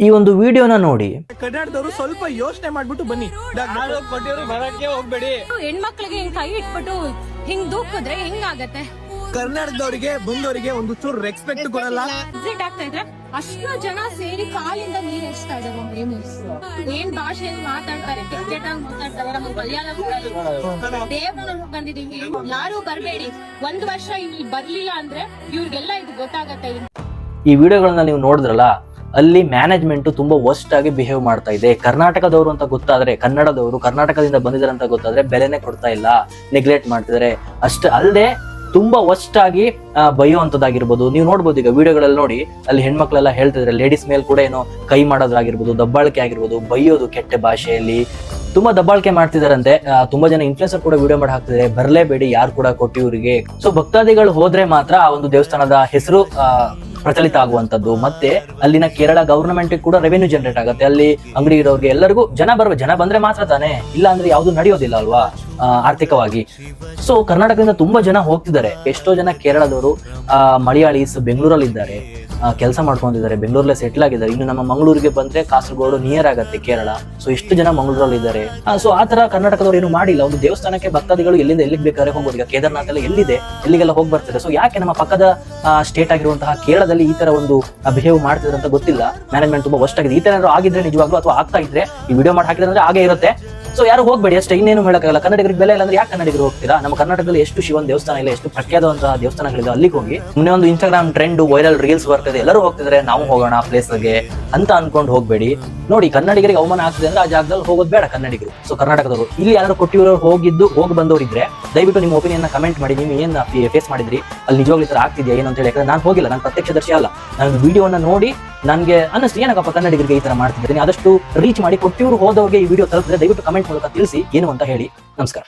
ಈ ಒಂದು ವಿಡಿಯೋನ ನೋಡಿ ಕನ್ನಡದವರು ಸ್ವಲ್ಪ ಯೋಚನೆ ಮಾಡ್ಬಿಟ್ಟು ಬನ್ನಿ. ಬರಕ್ಕೆ ಹೋಗ್ಬೇಡಿ. ಹೆಣ್ಮಕ್ಳಿಗೆ ಹಿಂಗ್ ಕೈ ಇಟ್ಬಿಟ್ಟು ಹಿಂಗ್ ದೂಕಿದ್ರೆ ಹೆಂಗಾಗತ್ತೆ? ಕರ್ನಾಟಕದವರಿಗೆ ಬಂದವರಿಗೆ ಒಂದು ಚೂರು ರೆಸ್ಪೆಕ್ಟ್ ಕೊಡಲ್ಲ. ಎಕ್ಸಿಟ್ ಆಗ್ತಾ ಇದ್ರೆ ಅಷ್ಟು ಜನ ಸೇರಿ ಕಾಲಿಂದ ನೀರ್ ಎಚ್ತಾ ಇದಾರೆ. ಏನ್ ಭಾಷೆಯಲ್ಲಿ ಮಾತಾಡ್ತಾರೆ, ಕೆಟ್ಟಾಗಿ ಮಾತಾಡ್ತಾರೆ. ನಮ್ಮ ಮಲಯಾಳಂ ದೇವನೂ ಬಂದಿದೀವಿ, ಯಾರು ಬರ್ಬೇಡಿ. 1 ವರ್ಷ ಇಲ್ಲಿ ಬರ್ಲಿಲ್ಲ ಅಂದ್ರೆ ಇವ್ರಿಗೆಲ್ಲ ಇದು ಗೊತ್ತಾಗತ್ತೆ. ಈ ವಿಡಿಯೋಗಳನ್ನ ನೀವು ನೋಡಿದ್ರಲ್ಲ, ಅಲ್ಲಿ ಮ್ಯಾನೇಜ್ಮೆಂಟ್ ತುಂಬಾ ವರ್ಸ್ಟ್ ಆಗಿ ಬಿಹೇವ್ ಮಾಡ್ತಾ ಇದೆ. ಕರ್ನಾಟಕದವರು ಅಂತ ಗೊತ್ತಾದ್ರೆ, ಕನ್ನಡದವರು ಕರ್ನಾಟಕದಿಂದ ಬಂದಿದ್ದಾರೆ ಅಂತ ಗೊತ್ತಾದ್ರೆ ಬೆಲೆನೆ ಕೊಡ್ತಾ ಇಲ್ಲ, ನೆಗ್ಲೆಕ್ಟ್ ಮಾಡ್ತಿದ್ದಾರೆ. ಅಷ್ಟೇ ಅಲ್ಲದೆ ತುಂಬಾ ವರ್ಸ್ಟ್ ಆಗಿ ಬೈಯುವಂತದ್ದಾಗಿರ್ಬೋದು. ನೀವು ನೋಡ್ಬೋದು ಈಗ ವಿಡಿಯೋಗಳಲ್ಲಿ ನೋಡಿ, ಅಲ್ಲಿ ಹೆಣ್ಮಕ್ಳೆಲ್ಲ ಹೇಳ್ತಿದ್ರೆ ಲೇಡೀಸ್ ಮೇಲೆ ಕೂಡ ಏನೋ ಕೈ ಮಾಡೋದಾಗಿರ್ಬೋದು, ದಬ್ಬಾಳಿಕೆ ಆಗಿರ್ಬೋದು, ಬೈಯೋದು ಕೆಟ್ಟ ಭಾಷೆಯಲ್ಲಿ ತುಂಬಾ ದಬ್ಬಾಳಿಕೆ ಮಾಡ್ತಿದಾರಂತೆ. ತುಂಬಾ ಜನ ಇನ್ಫ್ಲುಯೆನ್ಸರ್ ಕೂಡ ವಿಡಿಯೋ ಮಾಡಿ ಹಾಕ್ತಿದ್ದಾರೆ, ಬರ್ಲೇಬೇಡಿ ಯಾರು ಕೂಡ ಕೊಟ್ಟು ಇವರಿಗೆ. ಸೊ ಭಕ್ತಾದಿಗಳು ಹೋದ್ರೆ ಮಾತ್ರ ಆ ಒಂದು ದೇವಸ್ಥಾನದ ಹೆಸರು ಪ್ರಚಲಿತ ಆಗುವಂತದ್ದು. ಮತ್ತೆ ಅಲ್ಲಿನ ಕೇರಳ ಗವರ್ನಮೆಂಟ್ ಕೂಡ ರೆವೆನ್ಯೂ ಜನರೇಟ್ ಆಗುತ್ತೆ. ಅಲ್ಲಿ ಅಂಗಡಿ ಇರೋರಿಗೆ ಎಲ್ಲರಿಗೂ ಜನ ಬರ್ಬೇಕು, ಜನ ಬಂದ್ರೆ ಮಾತ್ರ ತಾನೆ, ಇಲ್ಲ ಅಂದ್ರೆ ಯಾವ್ದು ನಡೆಯೋದಿಲ್ಲ ಅಲ್ವಾ ಆರ್ಥಿಕವಾಗಿ. ಸೊ ಕರ್ನಾಟಕದಿಂದ ತುಂಬಾ ಜನ ಹೋಗ್ತಿದ್ದಾರೆ. ಎಷ್ಟೋ ಜನ ಕೇರಳದವರು ಮಲಯಾಳೀಸ್ ಬೆಂಗಳೂರಲ್ಲಿ ಇದ್ದಾರೆ, ಕೆಲಸ ಮಾಡ್ಕೊಂಡಿದ್ದಾರೆ, ಬೆಂಗಳೂರಲ್ಲೇ ಸೆಟ್ಲ್ ಆಗಿದ್ದಾರೆ. ಇನ್ನು ನಮ್ಮ ಮಂಗಳೂರಿಗೆ ಬಂದ್ರೆ ಕಾಸರಗೋಡು ನಿಯರ್ ಆಗತ್ತೆ ಕೇರಳ. ಸೊ ಎಷ್ಟು ಜನ ಮಂಗಳೂರಲ್ಲಿ ಇದ್ದಾರೆ. ಸೊ ಆ ತರ ಕರ್ನಾಟಕದವ್ರು ಏನು ಮಾಡಿಲ್ಲ. ಒಂದು ದೇವಸ್ಥಾನಕ್ಕೆ ಭಕ್ತಾದಿಗಳು ಎಲ್ಲಿಂದ ಎಲ್ಲಿಗೆ ಬೇಕಾದ್ರೆ ಹೋಗ್ಬೋದು. ಈಗ ಕೇದಾರ್ನಾಥ್ ಎಲ್ಲ ಎಲ್ಲಿದೆ, ಎಲ್ಲಿಗೆಲ್ಲ ಹೋಗಿ ಬರ್ತಾರೆ. ಸೊ ಯಾಕೆ ನಮ್ಮ ಪಕ್ಕದ ಸ್ಟೇಟ್ ಆಗಿರುವಂತಹ ಕೇರಳದಲ್ಲಿ ಈ ತರ ಒಂದು ಬಿಹೇವ್ ಮಾಡ್ತಿದ್ರೆ ಅಂತ ಗೊತ್ತಿಲ್ಲ. ಮ್ಯಾನೇಜ್ಮೆಂಟ್ ತುಂಬಾ ವರ್ಸ್ಟ್ ಆಗಿದೆ. ಈ ತರ ಏನಾದ್ರು ಆಗಿದ್ರೆ ನಿಜವಾಗ್ಲೂ, ಅಥವಾ ಆಗ್ತಾ ಇದ್ರೆ ಈ ವಿಡಿಯೋ ಮಾಡಿ ಹಾಕಿದ್ರೆ ಅಂದ್ರೆ ಹಾಗೆ ಇರುತ್ತೆ. ಸೊ ಯಾರು ಹೋಗ್ಬೇಡಿ ಅಷ್ಟೇ, ಇನ್ನೇನು ಹೇಳಕ್ಕಾಗಲ್ಲ. ಕನ್ನಡಿಗರಿಗೆ ಬೆಲೆ ಇಲ್ಲ ಅಂದ್ರೆ ಯಾಕೆ ಕನ್ನಡಿಗರು ಹೋಗ್ತೀರಾ? ನಮ್ಮ ಕರ್ನಾಟಕದಲ್ಲಿ ಎಷ್ಟು ಶಿವನ್ ದೇವಸ್ಥಾನ ಇಲ್ಲ, ಎಷ್ಟು ಪ್ರಖ್ಯಾತವಂತಹ ದೇವಸ್ಥಾನಗಳಿದೆ, ಅಲ್ಲಿಗೆ ಹೋಗಿ. ಮೊನ್ನೆ ಒಂದು ಇನ್ಸ್ಟಾಗ್ರಾಮ್ ಟ್ರೆಂಡ್ ವೈರಲ್ ರೀಲ್ಸ್ ಬರ್ತಿದೆ, ಎಲ್ಲರೂ ಹೋಗ್ತಿದ್ರೆ ನಾವು ಹೋಗೋಣ ಆ ಪ್ಲೇಸ್ಗೆ ಅಂತ ಅನ್ಕೊಂಡು ಹೋಗ್ಬೇಡಿ. ನೋಡಿ, ಕನ್ನಡಿಗರಿಗೆ ಅವಮಾನ ಆಗ್ತಿದೆ ಅಂದ್ರೆ ಆ ಜಾಗದಲ್ಲಿ ಹೋಗೋದು ಬೇಡ ಕನ್ನಡಿಗರು. ಸೊ ಕರ್ನಾಟಕದವರು ಇಲ್ಲಿ ಯಾರು ಕೊಟ್ಟಿರೋ ಹೋಗಿ ಬಂದವರು ಇದ್ರೆ ದಯವಿಟ್ಟು ನಿಮ್ಮ ಒಪಿನಿಯನ್ ಕಮೆಂಟ್ ಮಾಡಿ. ನೀವು ಏನ್ ಫೇಸ್ ಮಾಡಿದ್ರಿ, ಅಲ್ಲಿ ನಿಜವಾಗ್ಲೂ ಈ ತರ ಆಗ್ತಿದ್ಯಾ ಏನು ಅಂತ ಹೇಳಿ. ಯಾಕಂದ್ರೆ ನಾನು ಹೋಗಿಲ್ಲ, ನಾನು ಪ್ರತ್ಯಕ್ಷದರ್ಶಿ ಅಲ್ಲ. ನಾನು ವಿಡಿಯೋನ ನೋಡಿ ನನಗೆ ಅನ್ನಿಸ್ತು, ಏನಕ್ಕಪ್ಪ ಕನ್ನಡಿಗರಿಗೆ ಈ ತರ ಮಾಡ್ತಿದ್ದೀನಿ. ಆದಷ್ಟು ರೀಚ್ ಮಾಡಿ, ಕೊಟ್ಟಿವರು ಹೋದವ್ರಿಗೆ ಈ ವಿಡಿಯೋ ತಲುಪಿದ್ರೆ ದಯವಿಟ್ಟು ಕಮೆಂಟ್ ಮೂಲಕ ತಿಳಿಸಿ ಏನು ಅಂತ ಹೇಳಿ. ನಮಸ್ಕಾರ.